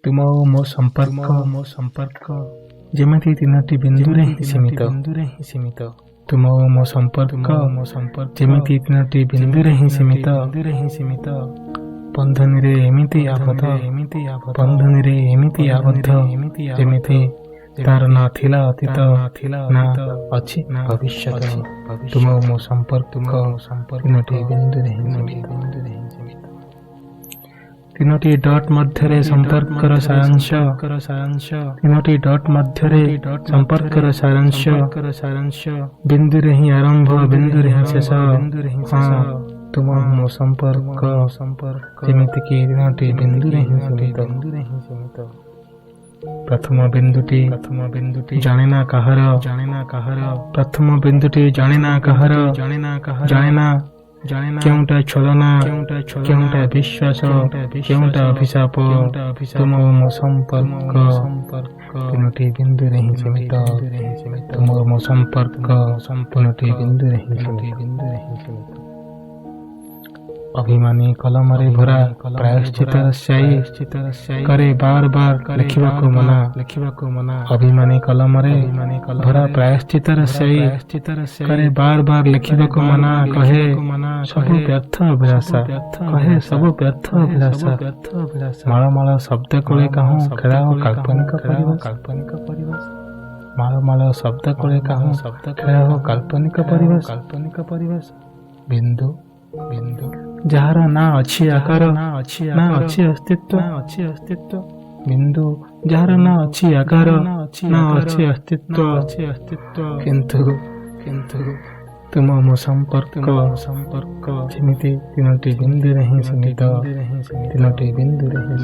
ତୁମ ଓ ମୋ ସମ୍ପର୍କ ଯେମିତି ତିନୋଟି ବିନ୍ଦୁରେ ହିଁ ସୀମିତ। ତୁମ ଓ ମୋ ସମ୍ପର୍କ ଯେମିତି ତିନୋଟି ବିନ୍ଦୁରେ ହିଁ ସୀମିତ। ବନ୍ଧନୀରେ ଏମିତି ଆବଦ୍ଧ ଯେମିତି ତାର ନା ଥିଲା ଅତୀତ ନା ଅଛି ଭବିଷ୍ୟତ। ତୁମ ଓ ମୋ ସମ୍ପର୍କ ତିନୋଟି ବିନ୍ଦୁରେ ହିଁ ସୀମିତ। ତିନୋଟି ଡଟ୍ ମଧ୍ୟରେ ସମ୍ପର୍କର ସାରାଂଶ। ତିନୋଟି ଡଟ୍ ମଧ୍ୟରେ ସମ୍ପର୍କର ସାରାଂଶ। ବିନ୍ଦୁରେ ହିଁ ଆରମ୍ଭ, ବିନ୍ଦୁରେ ହିଁ ଶେଷ। ତୁମ ମୋ ସମ୍ପର୍କ ଯେମିତିକି ତିନୋଟି ବିନ୍ଦୁରେ ହିଁ ସୀମିତ। ପ୍ରଥମ ବିନ୍ଦୁଟି ଜାଣେ ନା କାହାର। ପ୍ରଥମ ବିନ୍ଦୁଟି ଜାଣେ ନା କାହାର। ଜାଣେ ନା କେଉଁଟା ଛଳନା, କେଉଁଟା ବିଶ୍ୱାସ, କେଉଁଟା ଅଭିଶାପ। ତୁମ ମୋ ସମ୍ପର୍କ ତିନୋଟି ବିନ୍ଦୁରେ ହିଁ ସୀମିତ। ତୁମ ମୋ ସମ୍ପର୍କ ତିନୋଟି ବିନ୍ଦୁରେ ହିଁ ସୀମିତ। ଅଭିମାନୀ କଲମରେ ଭରା ପ୍ରାୟଶ୍ଚିତର ସ୍ୟାହି କରେ ବାର ଲେଖିବାକୁ ମନା। ଅଭିମାନୀ କଲମରେ ଭରା ପ୍ରାୟଶ୍ଚିତର ସ୍ୟାହି କରେ ବାର ଲେଖିବାକୁ ମନା। କହେ ସବୁ ବ୍ୟର୍ଥ ଅଭିଳାଷା। ମାଳ ଶବ୍ଦ କୋଳେ କାହୁଁ ଖେଳାଅ କାଳ୍ପନିକ ପରିବେଶ। ମାଳ ଶବ୍ଦ କୋଳେ କାହୁଁ ଖେଳାଅ କାଳ୍ପନିକ ପରିବେଶ। ବିନ୍ଦୁ ଯାହାର ନା ଅଛି ଆକାର, ନା ଅଛି ଅସ୍ତିତ୍ୱ। ବିନ୍ଦୁ ଯାହାର ନା ଅଛି ଆକାର, ନା ଅଛି ଅସ୍ତିତ୍ୱ। କିନ୍ତୁ ତୁମ ମୋ ସମ୍ପର୍କ ଯେମିତି ତିନୋଟି ବିନ୍ଦୁରେ ହିଁ ସୀମିତ। ତିନୋଟି ବିନ୍ଦୁରେ ହିଁ